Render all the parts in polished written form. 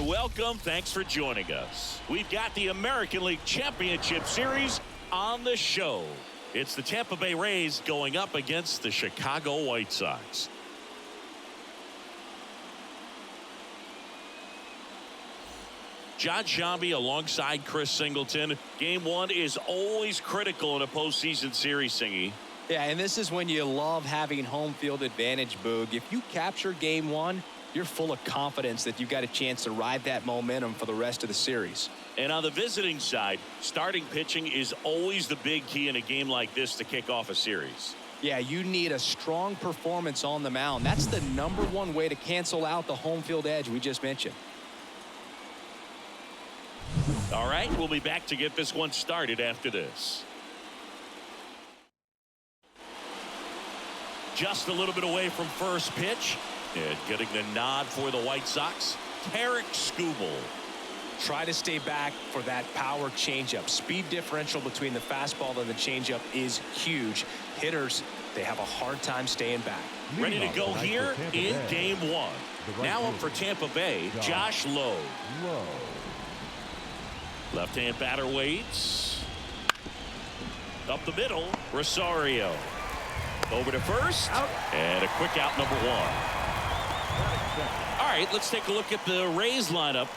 and welcome. Thanks for joining us. We've got the American League Championship Series on the show. It's the Tampa Bay Rays going up against the Chicago White Sox. John Shambi alongside Chris Singleton. Game one is always critical in a postseason series, Singy. Yeah, and this is when you love having home field advantage, Boog. If you capture game one, you're full of confidence that you've got a chance to ride that momentum for the rest of the series. And on the visiting side, starting pitching is always the big key in a game like this to kick off a series. Yeah, you need a strong performance on the mound. That's the #1 way to cancel out the home field edge we just mentioned. All right, we'll be back to get this one started after this. Just a little bit away from first pitch. And getting the nod for the White Sox, Tarik Skubal. Try to stay back for that power changeup. Speed differential between the fastball and the changeup is huge. Hitters, they have a hard time staying back. Ready to go here in game one. Now up for Tampa Bay, Josh Lowe. Left-hand batter waits. Up the middle, Rosario. Over to first. Out. And a quick out, number one. All right, let's take a look at the Rays lineup.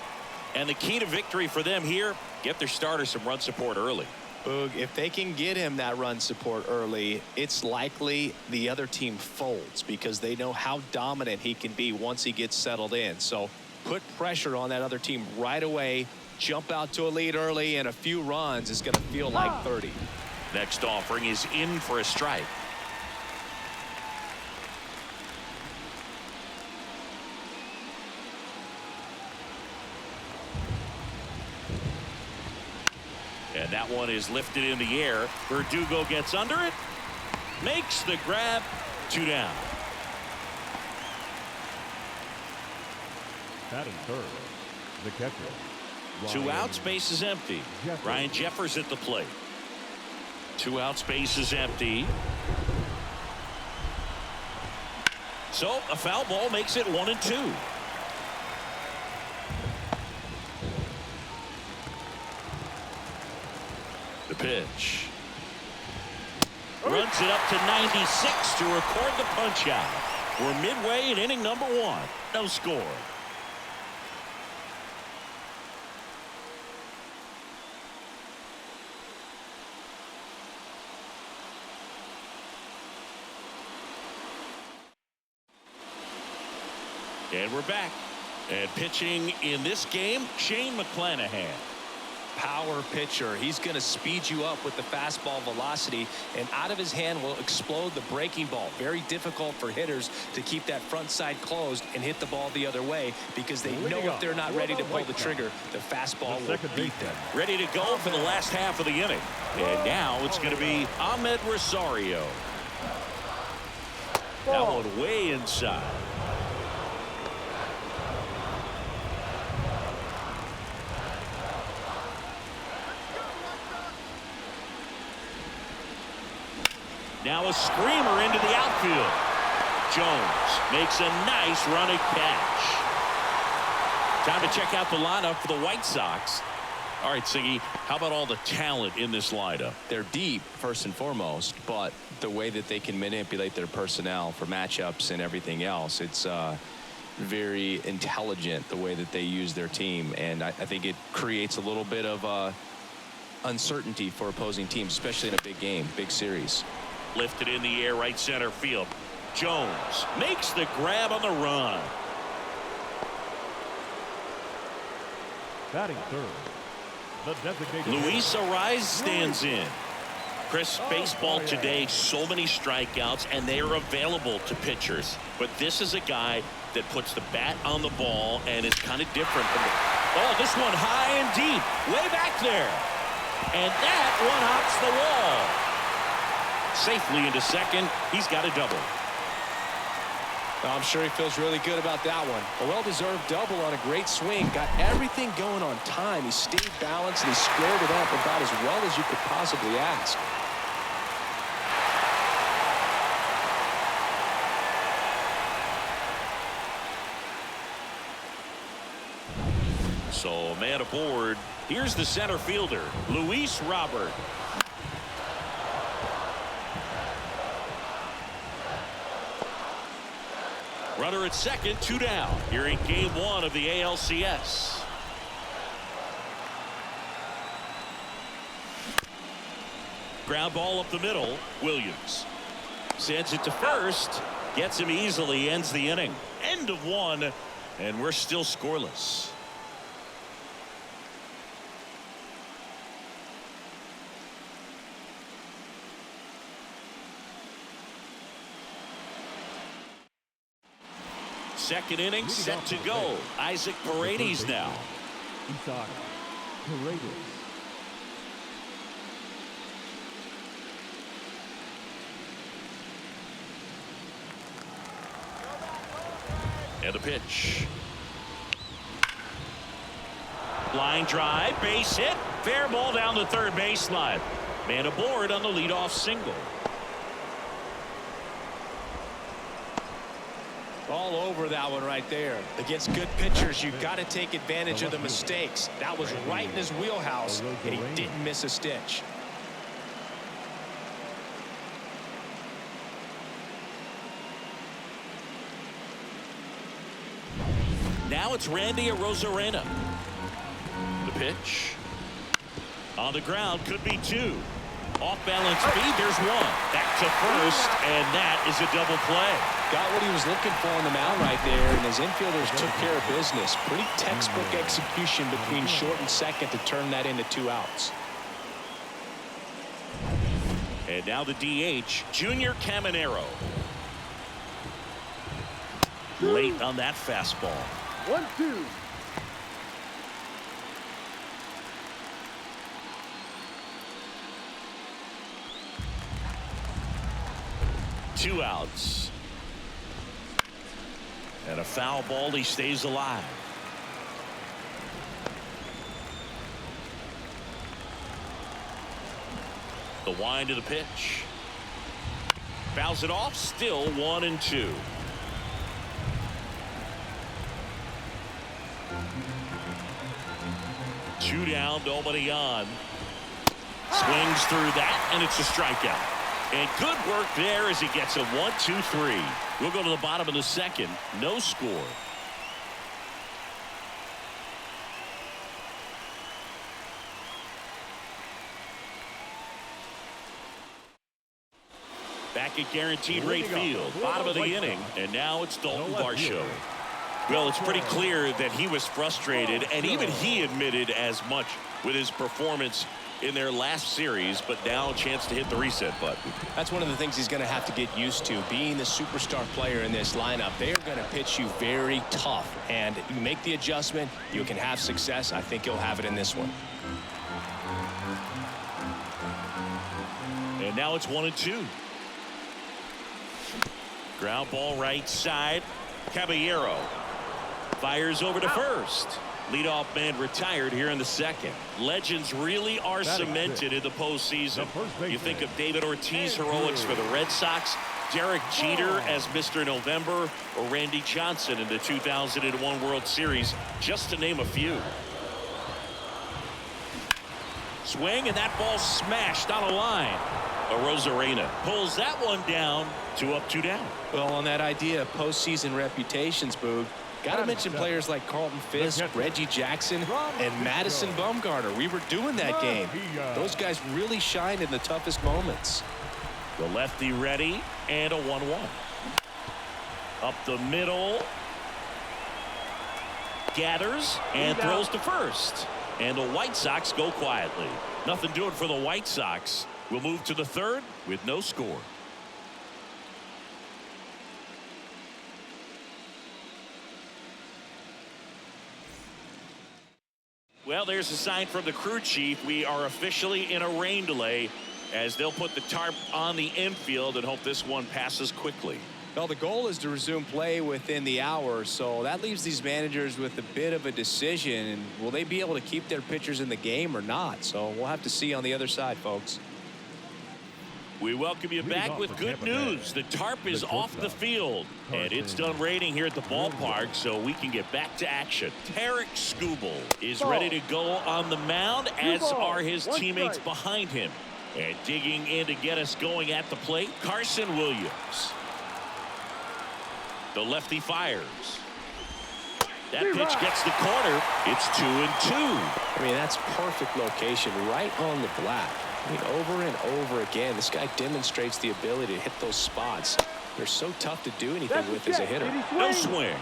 And the key to victory for them here, get their starter some run support early. Boog, if they can get him that run support early, it's likely the other team folds because they know how dominant he can be once he gets settled in. So put pressure on that other team right away. Jump out to a lead early, and a few runs is going to feel like 30. Next offering is in for a strike. And that one is lifted in the air. Verdugo gets under it. Makes the grab. 2 down. Batting third, the catcher. 2 outs, base is empty. Ryan Jeffers at the plate. 2 outs, base is empty. So a foul ball makes it 1-2. The pitch. Runs it up to 96 to record the punch out. We're midway in inning number 1. No score. And we're back. And pitching in this game, Shane McClanahan. Power pitcher. He's going to speed you up with the fastball velocity, and out of his hand will explode the breaking ball. Very difficult for hitters to keep that front side closed and hit the ball the other way because they know if they're not ready to pull the trigger, the fastball will beat them. Ready to go for the last half of the inning. And now it's going to be Ahmed Rosario. That one way inside. Now a screamer into the outfield. Jones makes a nice running catch. Time to check out the lineup for the White Sox. All right, Siggy, how about all the talent in this lineup? They're deep, first and foremost, but the way that they can manipulate their personnel for matchups and everything else, it's very intelligent the way that they use their team, and I think it creates a little bit of uncertainty for opposing teams, especially in a big game, big series. Lifted in the air, right center field. Jones makes the grab on the run. Batting third, the designated Luis Ariz stands in. Chris, baseball today, so many strikeouts, and they are available to pitchers. But this is a guy that puts the bat on the ball and is kind of different from the... Oh, this one high and deep, way back there. And that one hops the wall. Safely into second. He's got a double. I'm sure he feels really good about that one. A well-deserved double on a great swing. Got everything going on time. He stayed balanced and he squared it up about as well as you could possibly ask. So a man aboard. Here's the center fielder, Luis Robert. Runner at second, 2 down. Here in game 1 of the ALCS. Ground ball up the middle. Williams sends it to first. Gets him easily. Ends the inning. End of 1. And we're still scoreless. Second inning set to go. Isaac Paredes now. And the pitch. Line drive, base hit, fair ball down the third baseline. Man aboard on the leadoff single. All over that one right there. Against good pitchers, you've got to take advantage of the mistakes. That was right in his wheelhouse, and he didn't miss a stitch. Now it's Randy Arozarena. The pitch. On the ground, could be 2. Off balance speed, there's 1. Back to first, and that is a double play. Got what he was looking for on the mound right there, and his infielders took care of business. Pretty textbook execution between short and second to turn that into 2 outs. And now the DH, Junior Caminero. Late on that fastball. 1-2. Two outs. And a foul ball. He stays alive. The wind of the pitch. Fouls it off. Still 1-2. Two down, nobody on. Swings through that, and it's a strikeout. And good work there as he gets a 1-2-3. We'll go to the bottom of the second. No score. Back at guaranteed rate field. Bottom of the inning. And now it's Dalton Varsho. Well, it's pretty clear that he was frustrated, and even he admitted as much with his performance in their last series, but now a chance to hit the reset button. That's one of the things he's going to have to get used to. Being the superstar player in this lineup, they are going to pitch you very tough, and you make the adjustment, you can have success. I think he'll have it in this one. And now it's 1-2. Ground ball right side. Caballero fires over to first. Leadoff man retired here in the second. Legends really are cemented in the postseason. You think of David Ortiz heroics for the Red Sox, Derek Jeter as Mr. November, or Randy Johnson in the 2001 World Series, just to name a few. Swing, and that ball smashed on a line. Arozarena pulls that one down. 2 up, 2 down. Well, on that idea of postseason reputations, Boog, got to mention players like Carlton Fisk, Reggie Jackson, and Madison Bumgarner. We were doing that game. Those guys really shined in the toughest moments. The lefty ready, and a 1-1. Up the middle. Gathers and throws to first. And the White Sox go quietly. Nothing doing for the White Sox. We'll move to the third with no score. Well, there's a sign from the crew chief. We are officially in a rain delay as they'll put the tarp on the infield and hope this one passes quickly. Well, the goal is to resume play within the hour, so that leaves these managers with a bit of a decision. And will they be able to keep their pitchers in the game or not? So we'll have to see on the other side, folks. We welcome you back with good news. The tarp is off the field, and it's done raining here at the ballpark, so we can get back to action. Tarek Skubal is ready to go on the mound, as are his teammates behind him. And digging in to get us going at the plate, Carson Williams. The lefty fires. That pitch gets the corner. It's 2-2. I mean, that's perfect location right on the black. I mean, over and over again, this guy demonstrates the ability to hit those spots. They're so tough to do anything with as a hitter. No swing.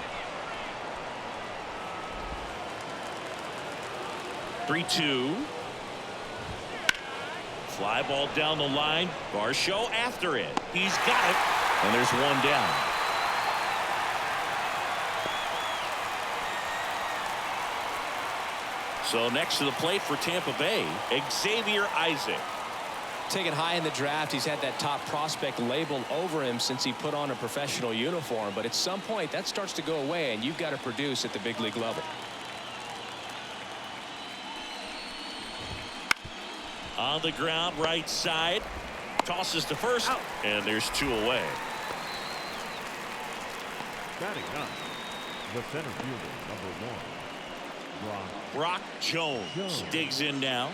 3-2. Fly ball down the line. Varsho after it. He's got it. And there's one down. So next to the plate for Tampa Bay, Xavier Isaac. Taken high in the draft, he's had that top prospect labeled over him since he put on a professional uniform. But at some point, that starts to go away, and you've got to produce at the big league level. On the ground, right side. Tosses to first, and there's 2 away. Batting up, the center fielder, number 1, Brock Jones digs in now.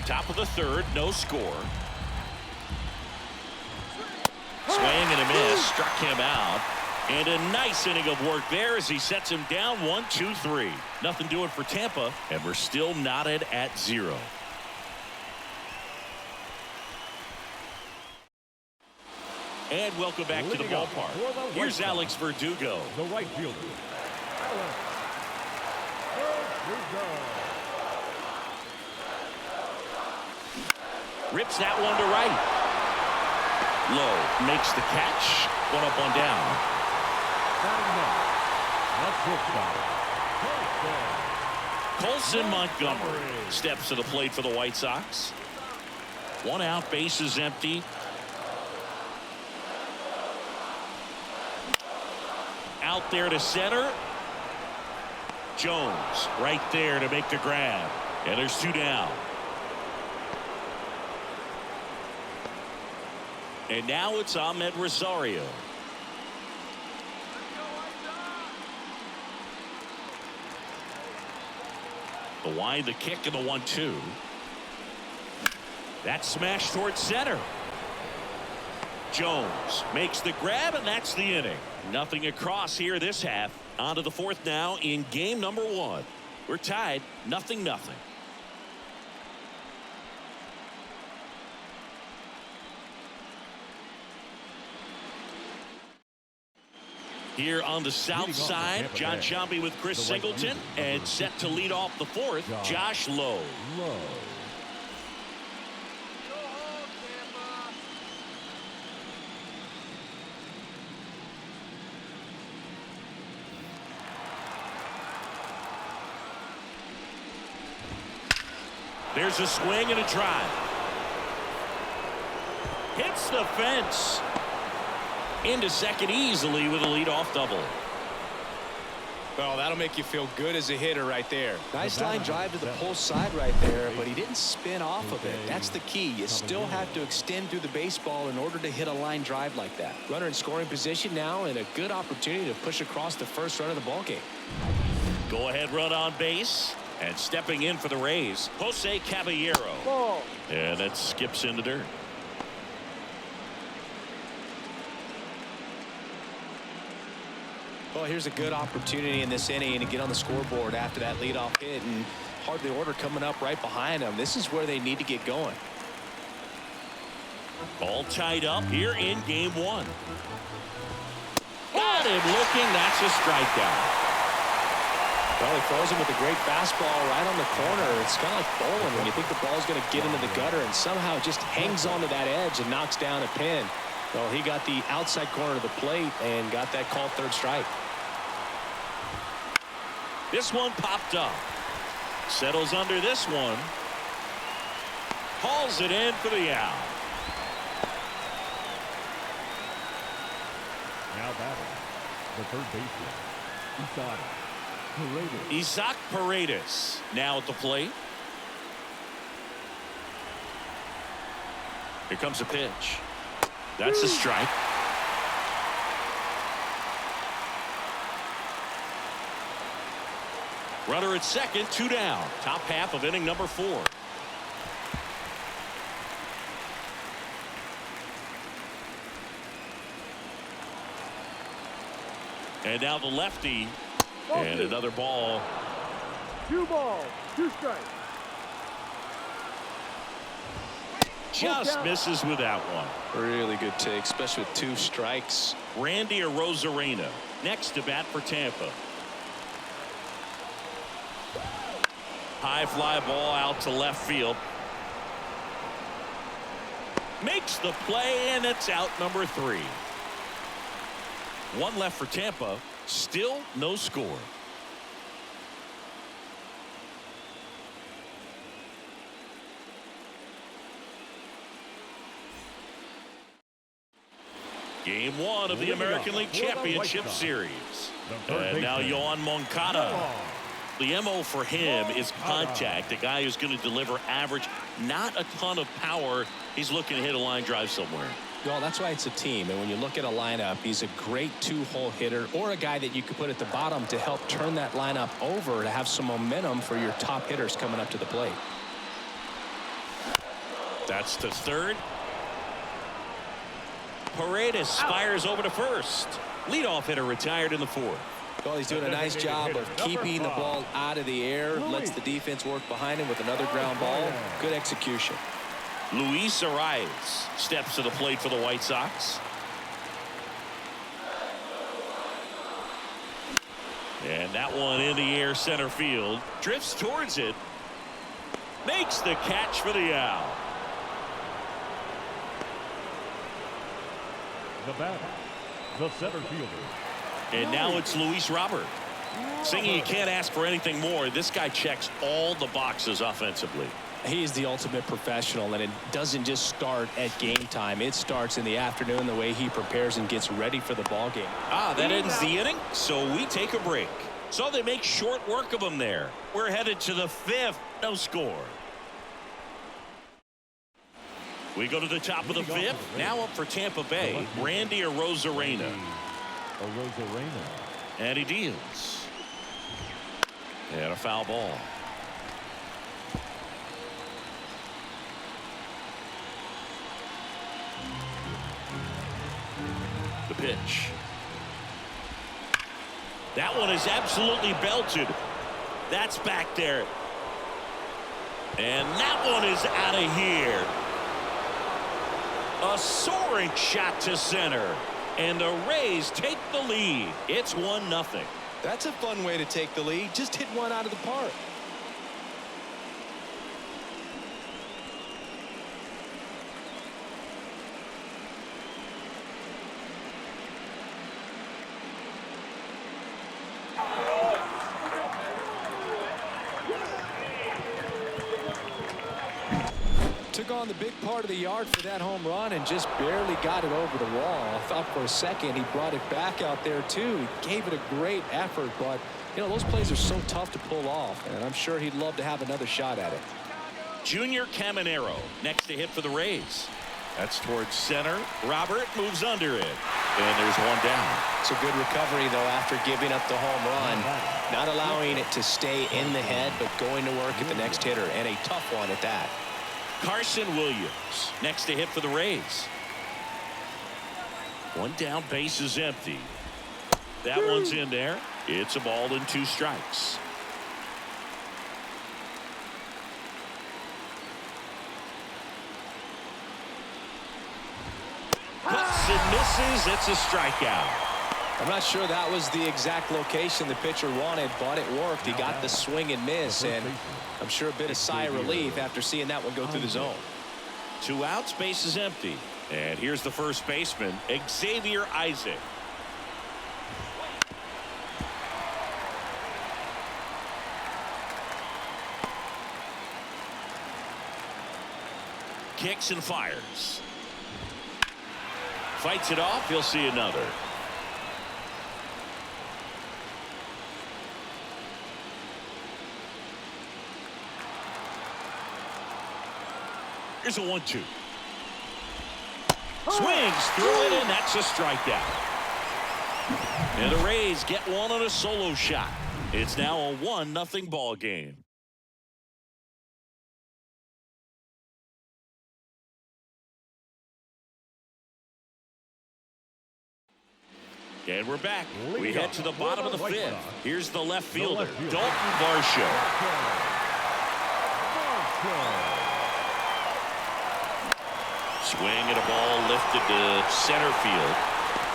Top of the third, no score. Swing and a miss, struck him out. And a nice inning of work there as he sets him down 1-2-3. Nothing doing for Tampa, and we're still knotted at 0. And welcome back to the ballpark. Here's Alex Verdugo. the right fielder, Alex Verdugo. Rips that one to right. Low makes the catch. 1 up, 1 down. Colson Montgomery steps to the plate for the White Sox. 1 out, bases empty. Out there to center. Jones right there to make the grab. And there's 2 down. And now it's Ahmed Rosario. The wind, the kick, and the 1-2. That smash towards center. Jones makes the grab, and that's the inning. Nothing across here this half. On to the 4th now in game number 1. We're tied 0-0. Here on the south side, John Sciambi with Chris Singleton, and set to lead off the 4th, Josh Lowe. There's a swing and a drive. Hits the fence. Into second easily with a leadoff double. Well, that'll make you feel good as a hitter right there. Nice line drive to the pull side right there, but he didn't spin off of it. That's the key. You still have to extend through the baseball in order to hit a line drive like that. Runner in scoring position now, and a good opportunity to push across the first run of the ballgame. Go ahead run on base. And stepping in for the Rays, Jose Caballero. And that skips in the dirt. Well, here's a good opportunity in this inning to get on the scoreboard after that leadoff hit, and hardly order coming up right behind them. This is where they need to get going. All tied up here in game 1. Got him looking. That's a strikeout. Well, he throws him with a great fastball right on the corner. It's kind of like bowling when you think the ball's going to get into the gutter, and somehow it just hangs onto that edge and knocks down a pin. Well, he got the outside corner of the plate and got that called 3rd strike. This one popped up. Settles under this one. Hauls it in for the out. batter, the third baseman, Paredes. Isaac Paredes now at the plate. Here comes a pitch. That's a strike. Runner at second, 2 down. Top half of inning number 4. And now the lefty. And another ball. 2 balls, 2 strikes. Just misses with that one. Really good take, especially with 2 strikes. Randy Arozarena next to bat for Tampa. High fly ball out to left field. Makes the play, and it's out number 3. 1 left for Tampa. Still no score. Game 1 of the American League Championship Series. And now Yoan Moncada. The MO for him is contact. A guy who's going to deliver average, not a ton of power. He's looking to hit a line drive somewhere. Well, that's why it's a team. And when you look at a lineup, he's a great 2-hole hitter, or a guy that you could put at the bottom to help turn that lineup over to have some momentum for your top hitters coming up to the plate. That's to third. Paredes fires over to first. Leadoff hitter retired in the 4th. Well, he's doing a nice job of keeping the ball out of the air, lets the defense work behind him with another ground ball. Good execution. Luis Arias steps to the plate for the White Sox. And that one in the air center field. Drifts towards it. Makes the catch for the out. The batter, the center fielder. And now it's Luis Robert. Singing you can't ask for anything more. This guy checks all the boxes offensively. He's the ultimate professional, and it doesn't just start at game time. It starts in the afternoon, the way he prepares and gets ready for the ball game. That ends the inning, so we take a break. So they make short work of him there. We're headed to the 5th. No score. We go to the top of the 5th. Now up for Tampa Bay, Randy Arozarena. And he deals. And a foul ball. The pitch. That one is absolutely belted. That's back there. And that one is out of here. A soaring shot to center. And the Rays take the lead. It's 1-0. That's a fun way to take the lead. Just hit one out of the park. Took on the big part of the yard for that home run and just barely got it over the wall. I thought for a second he brought it back out there too. He gave it a great effort, but you know, those plays are so tough to pull off, and I'm sure he'd love to have another shot at it. Junior Caminero next to hit for the Rays. That's towards center. Robert moves under it. And there's one down. It's a good recovery, though, after giving up the home run. Not allowing it to stay in the head, but going to work at the next hitter, and a tough one at that. Carson Williams next to hit for the Rays. One down, base is empty. That one's in there. It's a ball and 2 strikes. Puts and misses. It's a strikeout. I'm not sure that was the exact location the pitcher wanted, but it worked. He got the swing and miss, and I'm sure a bit of sigh of relief after seeing that one go through the zone. 2 outs, base is empty. And here's the first baseman, Xavier Isaac. Kicks and fires. Fights it off. He'll see another. Here's a 1-2. Swings through it, and that's a strikeout. And the Rays get one on a solo shot. It's now a 1-0 ball game. And we're back. We head to the bottom of the fifth. Here's the left fielder, Dalton Varsho. Swing and a ball lifted to center field.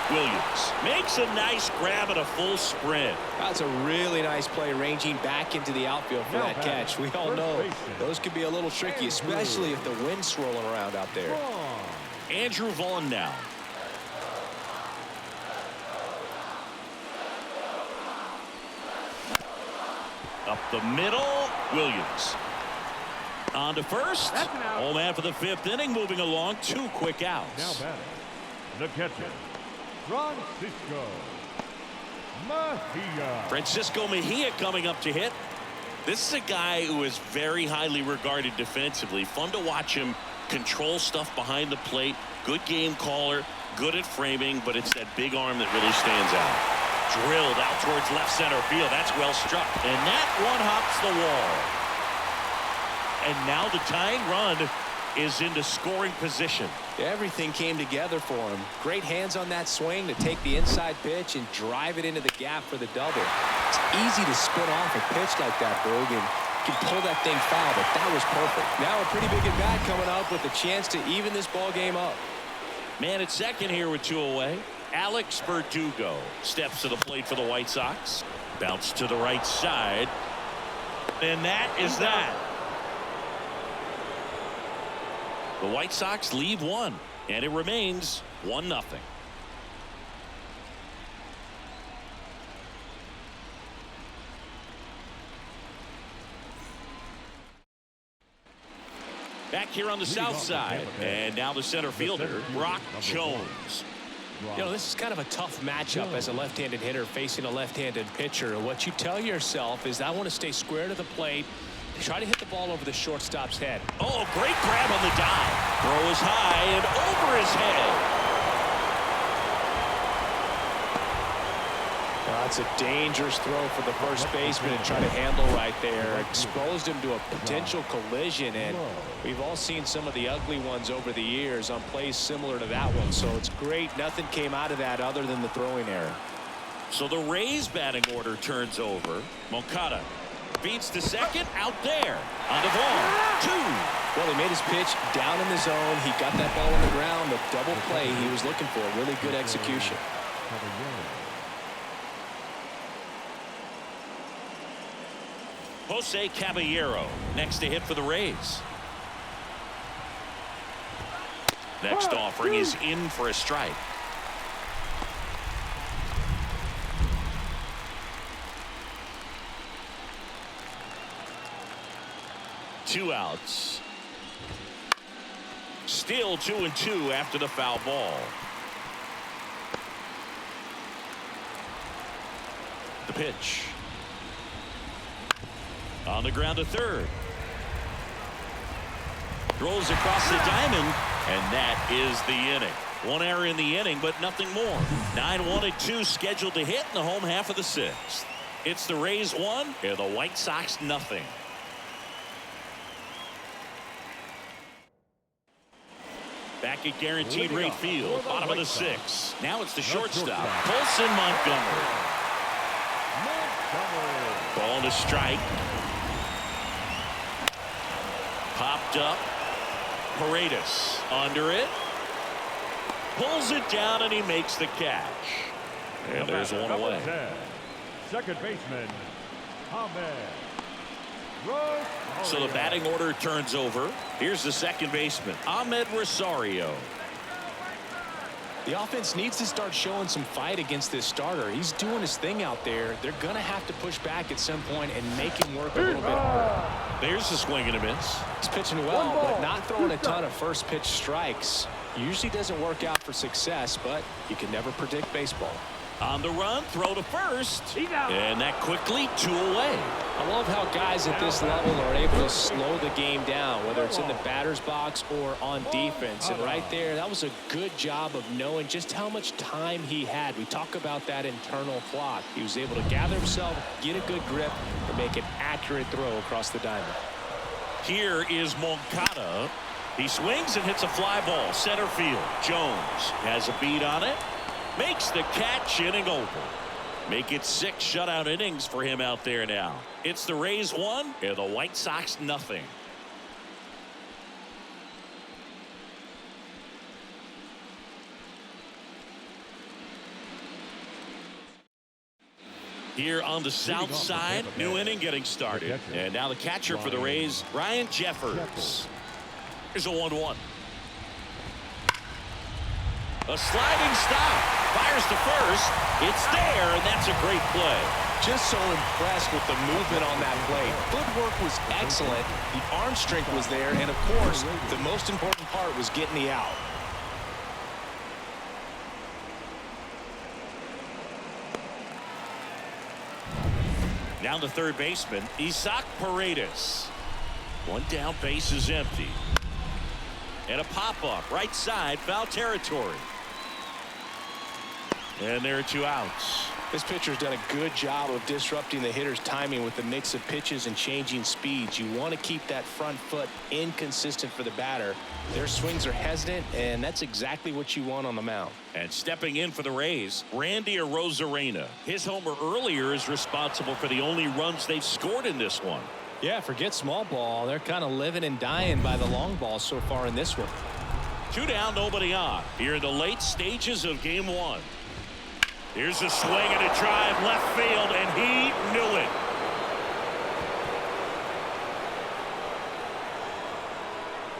Williams makes a nice grab at a full sprint. That's a really nice play, ranging back into the outfield for that catch. We all know those could be a little tricky, especially if the wind's swirling around out there. Andrew Vaughn now. Up the middle, Williams. On to first. Home man for the fifth inning, moving along. 2 quick outs. Now batting, the catcher, Francisco Mejia. Francisco Mejia coming up to hit. This is a guy who is very highly regarded defensively. Fun to watch him control stuff behind the plate. Good game caller, good at framing, but it's that big arm that really stands out. Drilled out towards left center field. That's well struck. And that one hops the wall. And now the tying run is into scoring position. Everything came together for him. Great hands on that swing to take the inside pitch and drive it into the gap for the double. It's easy to spin off a pitch like that, Boog, and you can pull that thing foul, but that was perfect. Now a pretty big at bat coming up with a chance to even this ball game up. Man at second here with 2 away. Alex Verdugo steps to the plate for the White Sox. Bounce to the right side. And that is that. The White Sox lead 1, and it remains 1-0. Back here on the south side, and now the center fielder, Brock Jones. You know, this is kind of a tough matchup as a left-handed hitter facing a left-handed pitcher. What you tell yourself is, I want to stay square to the plate, try to hit the ball over the shortstop's head. Oh, great grab on the dive. Throw is high and over his head. That's a dangerous throw for the first baseman to try to handle right there. Exposed him to a potential collision, and we've all seen some of the ugly ones over the years on plays similar to that one. So it's great nothing came out of that other than the throwing error. So the Rays batting order turns over. Moncada beats to second, out there on the ball. 2. Well, he made his pitch down in the zone. He got that ball on the ground. The double play he was looking for. Really good execution. Jose Caballero next to hit for the Rays. Next offering is in for a strike. Two outs. Still 2-2 after the foul ball. The pitch. On the ground to third. Throws across the diamond, and that is the inning. 1 error in the inning, but nothing more. 9-1-2 scheduled to hit in the home half of the 6th. It's the Rays 1 and the White Sox nothing. Back at guaranteed rate field, bottom of the 6th. Now it's the shortstop, Colson Montgomery. Ball to strike. Popped up. Paredes under it. Pulls it down, and he makes the catch. And there's one away. Second baseman, Ahmed. So the batting order turns over. Here's the second baseman, Ahmed Rosario. The offense needs to start showing some fight against this starter. He's doing his thing out there. They're going to have to push back at some point and make him work a little bit harder. There's the swing and a miss. He's pitching well, but not throwing a ton of first pitch strikes. Usually doesn't work out for success, but you can never predict baseball. On the run, throw to first. He's out. And that quickly 2 away. I love how guys at this level are able to slow the game down, whether it's in the batter's box or on defense. And right there, that was a good job of knowing just how much time he had. We talk about that internal clock. He was able to gather himself, get a good grip, and make an accurate throw across the diamond. Here is Moncada. He swings and hits a fly ball. Center field. Jones has a beat on it. Makes the catch, inning over. Make it 6 shutout innings for him out there now. It's the Rays 1 and the White Sox nothing. Here on the south side, new inning getting started. And now the catcher for the Rays, Ryan Jeffers. Here's a 1-1. A sliding stop. Fires to first. It's there, and that's a great play. Just so impressed with the movement on that play. Footwork was excellent. The arm strength was there. And, of course, the most important part was getting the out. Now the third baseman, Isaac Paredes. One down, base is empty. And a pop-up, right side, foul territory. And there are 2 outs. This pitcher's done a good job of disrupting the hitter's timing with the mix of pitches and changing speeds. You want to keep that front foot inconsistent for the batter. Their swings are hesitant, and that's exactly what you want on the mound. And stepping in for the Rays, Randy Arozarena. His homer earlier is responsible for the only runs they've scored in this one. Yeah, forget small ball. They're kind of living and dying by the long ball so far in this one. 2 down, nobody on. Here in the late stages of game 1. Here's a swing and a drive left field, and he knew it.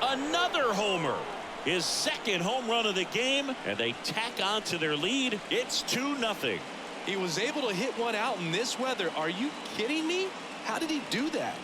Another homer. His second home run of the game, and they tack on to their lead. It's 2-0. He was able to hit one out in this weather. Are you kidding me? How did he do that?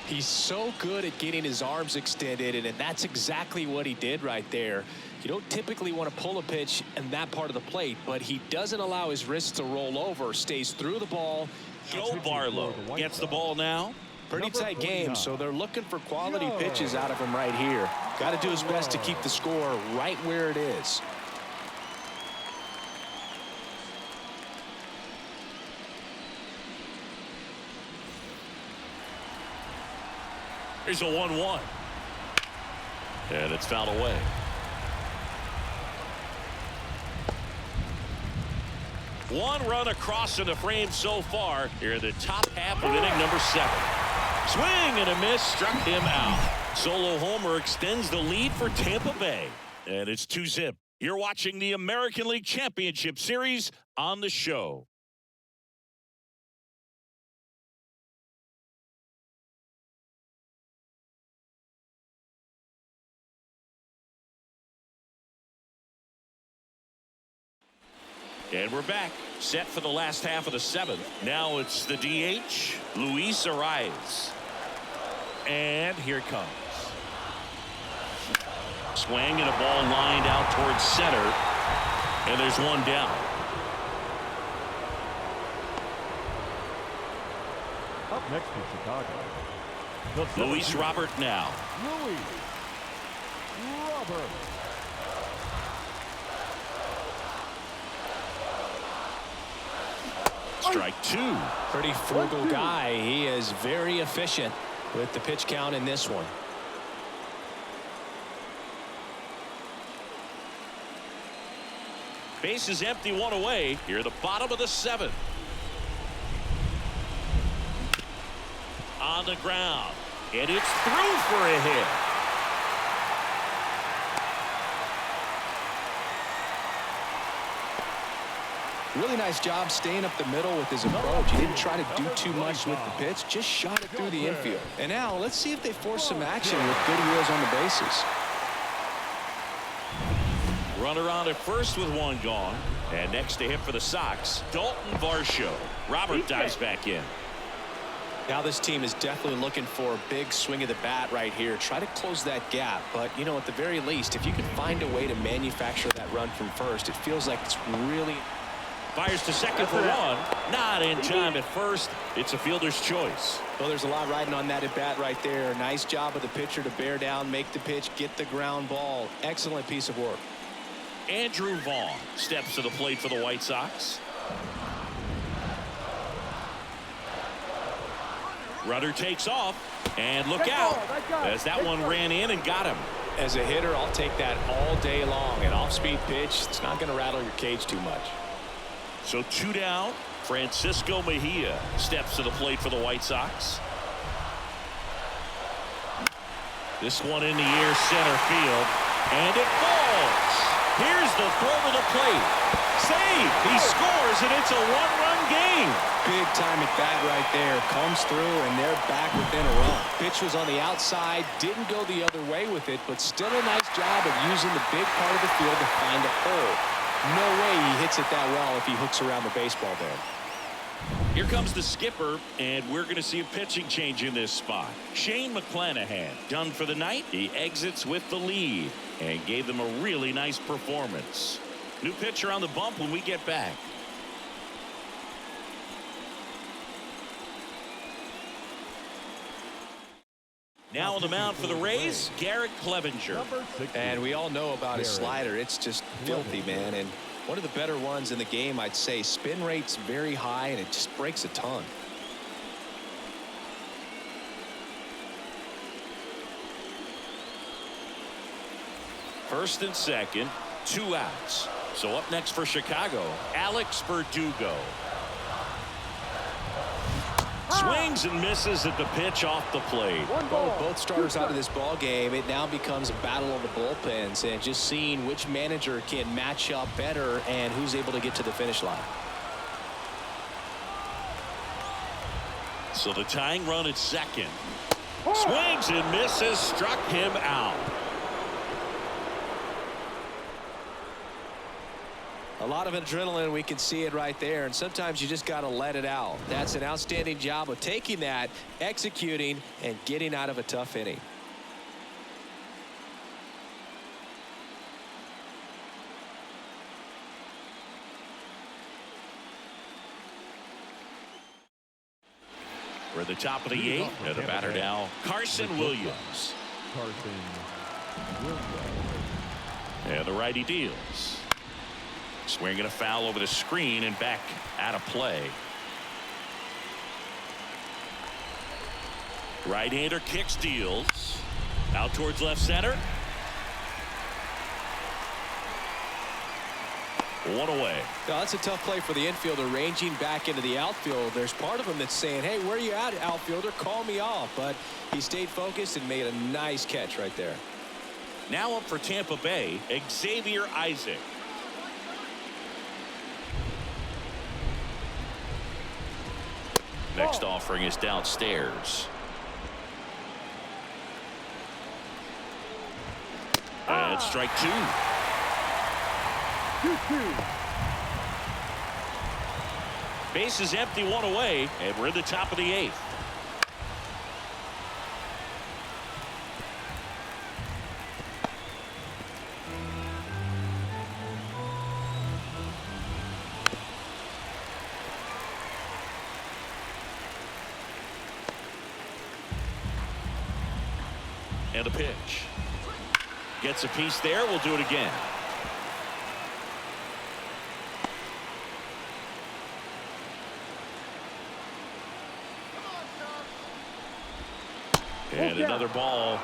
He's so good at getting his arms extended, and that's exactly what he did right there. You don't typically want to pull a pitch in that part of the plate, but he doesn't allow his wrists to roll over, stays through the ball. Joe Barlow gets the ball now. Pretty tight game, so they're looking for quality pitches out of him right here. Got to do his best to keep the score right where it is. Here's a 1-1. And it's fouled away. One run across in the frame so far here in the top half of inning number 7. Swing and a miss, struck him out. Solo homer extends the lead for Tampa Bay. And it's 2-0. You're watching the American League Championship Series on the show. And we're back, set for the last half of the 7th. Now it's the DH, Luis Arias. And here it comes. Swing and a ball lined out towards center. And there's one down. Up next to Chicago, Luis Robert now. Luis Robert. Strike 2. Pretty frugal guy. He is very efficient with the pitch count in this one. Base is empty, one away. Here at the bottom of the 7th. On the ground. And it's through for a hit. Really nice job staying up the middle with his approach. He didn't try to do too much with the pitch, just shot it through the infield. And now let's see if they force some action with good wheels on the bases. Runner on at first with one gone. And next to him for the Sox, Dalton Varsho. Robert dives back in. Now this team is definitely looking for a big swing of the bat right here. Try to close that gap. But, you know, at the very least, if you can find a way to manufacture that run from first, it feels like it's really... Fires to second for one. Not in time at first. It's a fielder's choice. Well, there's a lot riding on that at bat right there. Nice job of the pitcher to bear down, make the pitch, get the ground ball. Excellent piece of work. Andrew Vaughn steps to the plate for the White Sox. Runner takes off, and look out as that one ran in and got him. As a hitter, I'll take that all day long. An off-speed pitch, it's not going to rattle your cage too much. So 2 down. Francisco Mejia steps to the plate for the White Sox. This one in the air, center field, and it falls. Here's the throw to the plate. Save. He scores, and it's a one-run game. Big time at bat right there. Comes through, and they're back within a run. Pitch was on the outside, didn't go the other way with it, but still a nice job of using the big part of the field to find a hole. No way he hits it that well if he hooks around the baseball there. Here comes the skipper, and we're going to see a pitching change in this spot. Shane McClanahan done for the night. He exits with the lead and gave them a really nice performance. New pitcher on the bump when we get back. Now on the mound for the Rays, Garrett Clevenger. And we all know about his slider. It's just filthy, man. And one of the better ones in the game, I'd say. Spin rate's very high, and it just breaks a ton. First and second, 2 outs. So up next for Chicago, Alex Verdugo. Swings and misses at the pitch off the plate. Well, with both starters out of this ball game, it now becomes a battle of the bullpens and just seeing which manager can match up better and who's able to get to the finish line. So the tying run at second. Swings and misses, struck him out. A lot of adrenaline, we can see it right there, and sometimes you just got to let it out. That's an outstanding job of taking that, executing, and getting out of a tough inning. We're at the top of the 8th, and the batter now, Carson Williams. And the righty deals. Swinging a foul over the screen and back out of play. Right-hander kicks, deals. Out towards left center. One away. Now, that's a tough play for the infielder, ranging back into the outfield. There's part of him that's saying, hey, where are you at, outfielder? Call me off. But he stayed focused and made a nice catch right there. Now up for Tampa Bay, Xavier Isaac. Next offering is downstairs. And strike 2. Base is empty, 1 away, and we're in the top of the 8th. And a pitch. Gets a piece there. We'll do it again. And another ball.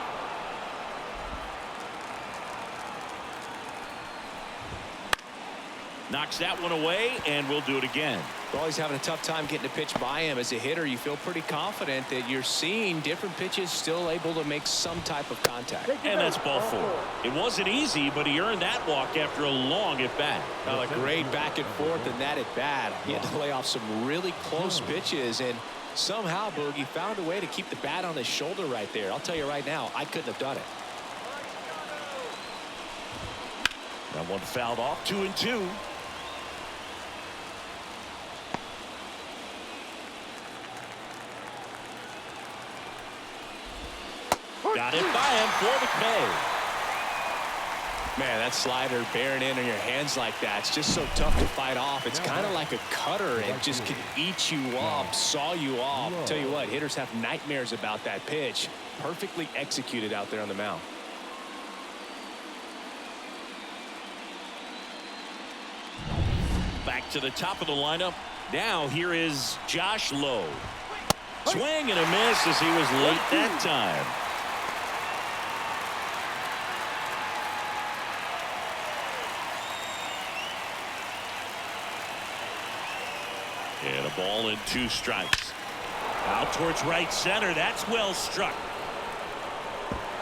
Knocks that one away, and we'll do it again. Well, he's having a tough time getting a pitch by him. As a hitter, you feel pretty confident that you're seeing different pitches still able to make some type of contact. And that's ball 4. It wasn't easy, but he earned that walk after a long at-bat. A great back and forth in that at-bat. He had to lay off some really close pitches, and somehow Boogie found a way to keep the bat on his shoulder right there. I'll tell you right now, I couldn't have done it. That one fouled off. 2-2. Got it by him for McKay. Man, that slider bearing in on your hands like that, it's just so tough to fight off. It's kind of like a cutter. It just can eat you up, saw you off. Tell you what, hitters have nightmares about that pitch. Perfectly executed out there on the mound. Back to the top of the lineup. Now here is Josh Lowe. Swing and a miss as he was late that time. And a ball and 2 strikes. Out towards right center. That's well struck.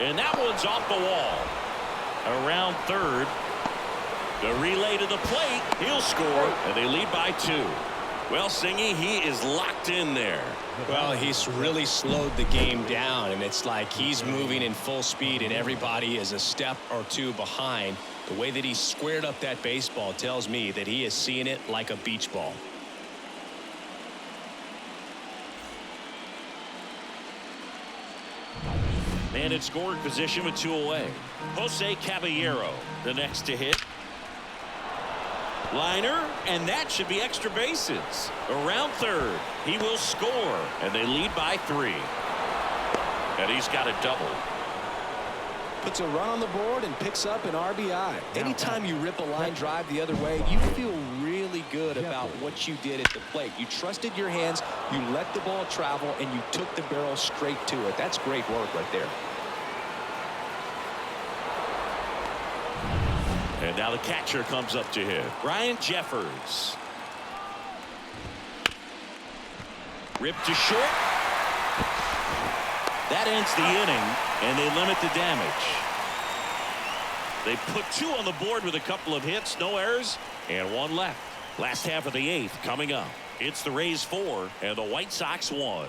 And that one's off the wall. Around third. The relay to the plate. He'll score. And they lead by 2. Well, Singy, he is locked in there. Well, he's really slowed the game down, and it's like he's moving in full speed, and everybody is a step or 2 behind. The way that he squared up that baseball tells me that he is seeing it like a beach ball. And in scoring position with 2 away. Jose Caballero, the next to hit. Liner, and that should be extra bases. Around third, he will score, and they lead by 3. And he's got a double. Puts a run on the board and picks up an RBI. Anytime you rip a line drive the other way, you feel really good about what you did at the plate. You trusted your hands, you let the ball travel, and you took the barrel straight to it. That's great work right there. And now the catcher comes up to hit. Ryan Jeffers. Ripped to short. That ends the inning, and they limit the damage. They put 2 on the board with a couple of hits, no errors, and 1 left. Last half of the 8th coming up. It's the Rays 4 and the White Sox 1.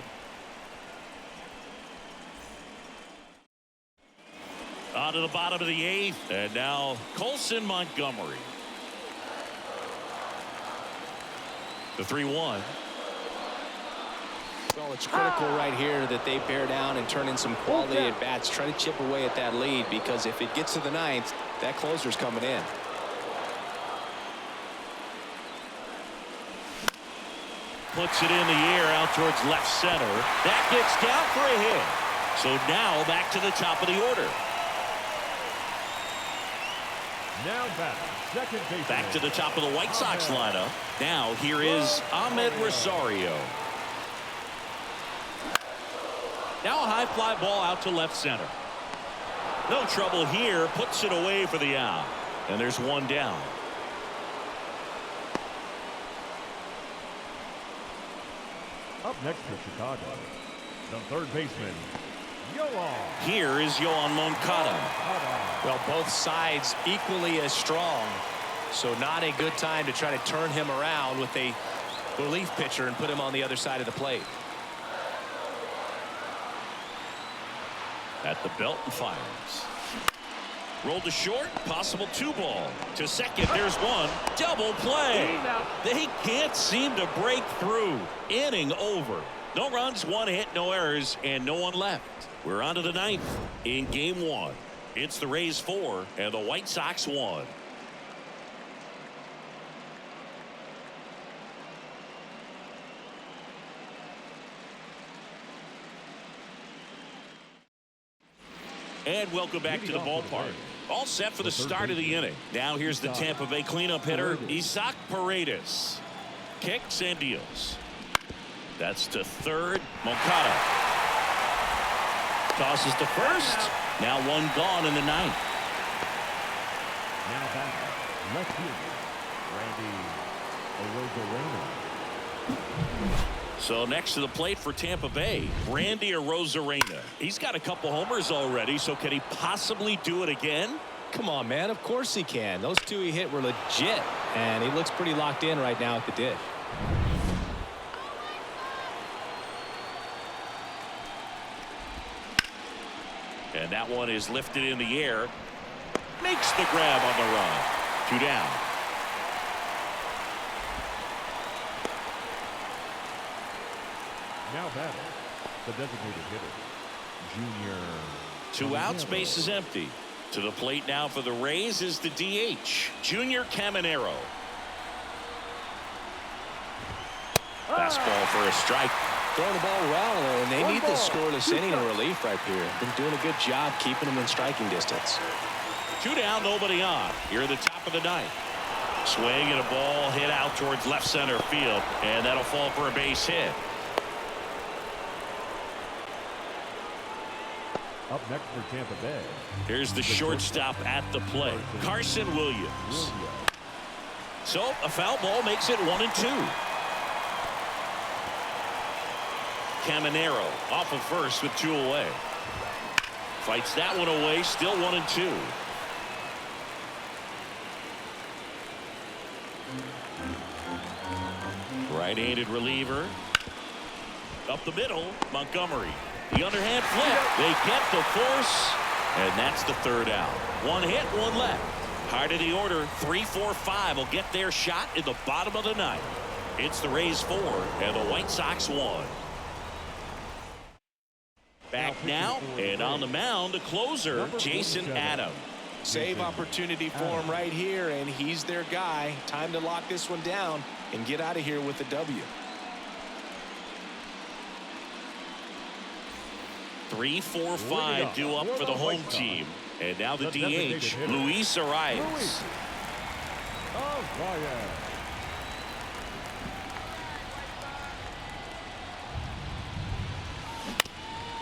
On to the bottom of the 8th, and now Colson Montgomery. The 3-1. Well, it's critical right here that they bear down and turn in some quality at bats. Try to chip away at that lead, because if it gets to the 9th, that closer's coming in. Puts it in the air out towards left center. That gets down for a hit. So now back to the top of the order. Now second baseman. Back to the top of the White Sox lineup. Now here is Ahmed Rosario. Now a high fly ball out to left center. No trouble here. Puts it away for the out. And there's 1 down. Up next for Chicago, the third baseman, Yoan. Here is Yoan Moncada. Well, both sides equally as strong, so not a good time to try to turn him around with a relief pitcher and put him on the other side of the plate. At the belt and fires. Rolled to short, possible 2-ball. To second, there's 1. Double play. They can't seem to break through. Inning over. No runs, 1 hit, no errors, and no 1 left. We're on to the 9th in game 1. It's the Rays 4 and the White Sox 1. And welcome back to the ballpark. All set for the start of the inning. Now here's the Tampa Bay cleanup hitter, Isaac Paredes. Kicks and deals. That's to third. Moncada tosses to first. Now 1 gone in the 9th. Now back, left fielder, Randy Arozarena. So next to the plate for Tampa Bay, Randy Arozarena. He's got a couple homers already, so can he possibly do it again? Come on, man. Of course he can. Those 2 he hit were legit, and he looks pretty locked in right now at the dish. And that one is lifted in the air. Makes the grab on the run. 2 down. Now batting, the designated hitter, Junior. 2 outs, base is empty. To the plate now for the Rays is the DH, Junior Caminero. Fastball for a strike. Throwing the ball well, and they need the scoreless inning in relief right here. Been doing a good job keeping them in striking distance. 2 down, nobody on. Here at the top of the 9th. Swing and a ball hit out towards left center field, and that'll fall for a base hit. Up next for Tampa Bay. Here's the shortstop at the plate, Carson Williams. So a foul ball makes it 1-2. Caminero off of first with 2 away. Fights that one away, still 1-2. Right-handed reliever. Up the middle, Montgomery. The underhand flip. They get the force, and that's the 3rd out. 1 hit, 1 left. Hard of the order, 3, 4, 5 will get their shot in the bottom of the 9th. It's the Rays 4 and the White Sox 1. Back now, and on the mound, the closer, Jason Adams. Save opportunity for him right here, and he's their guy. Time to lock this one down and get out of here with the W. 3, 4, 5 due up for the home team. And now the DH, Luis Arias.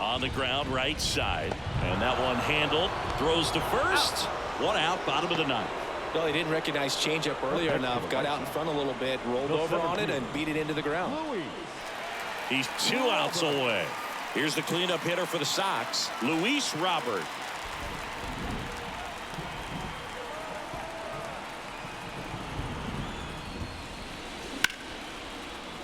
On the ground, right side. And that one handled. Throws to first. 1 out, bottom of the 9th. Well, he didn't recognize changeup earlier enough. Got out in front a little bit, rolled over on it, and beat it into the ground. He's 2 outs away. Here's the cleanup hitter for the Sox, Luis Robert.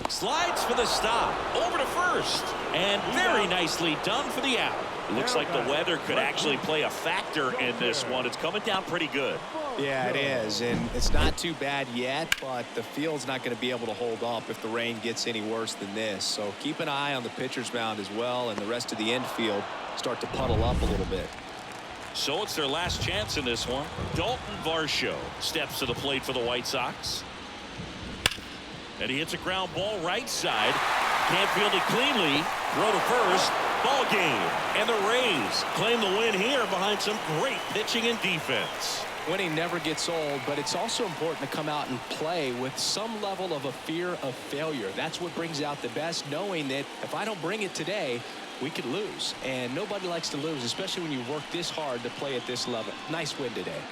Slides for the stop. Over to first. And very nicely done for the out. It looks like the weather could actually play a factor in this one. It's coming down pretty good. Yeah, it is, and it's not too bad yet, but the field's not going to be able to hold up if the rain gets any worse than this. So keep an eye on the pitcher's mound as well, and the rest of the infield start to puddle up a little bit. So it's their last chance in this one. Dalton Varsho steps to the plate for the White Sox. And he hits a ground ball right side. Can't field it cleanly. Throw to first. Ball game. And the Rays claim the win here behind some great pitching and defense. Winning never gets old, but it's also important to come out and play with some level of a fear of failure. That's what brings out the best, knowing that if I don't bring it today, we could lose. And nobody likes to lose, especially when you work this hard to play at this level. Nice win today.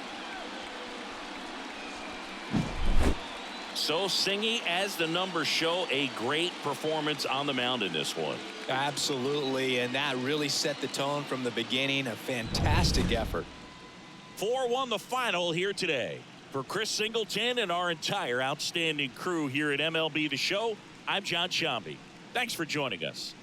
So Singy, as the numbers show, a great performance on the mound in this one. Absolutely, and that really set the tone from the beginning. A fantastic effort. 4-1 the final here today. For Chris Singleton and our entire outstanding crew here at MLB The Show, I'm John Shambi. Thanks for joining us.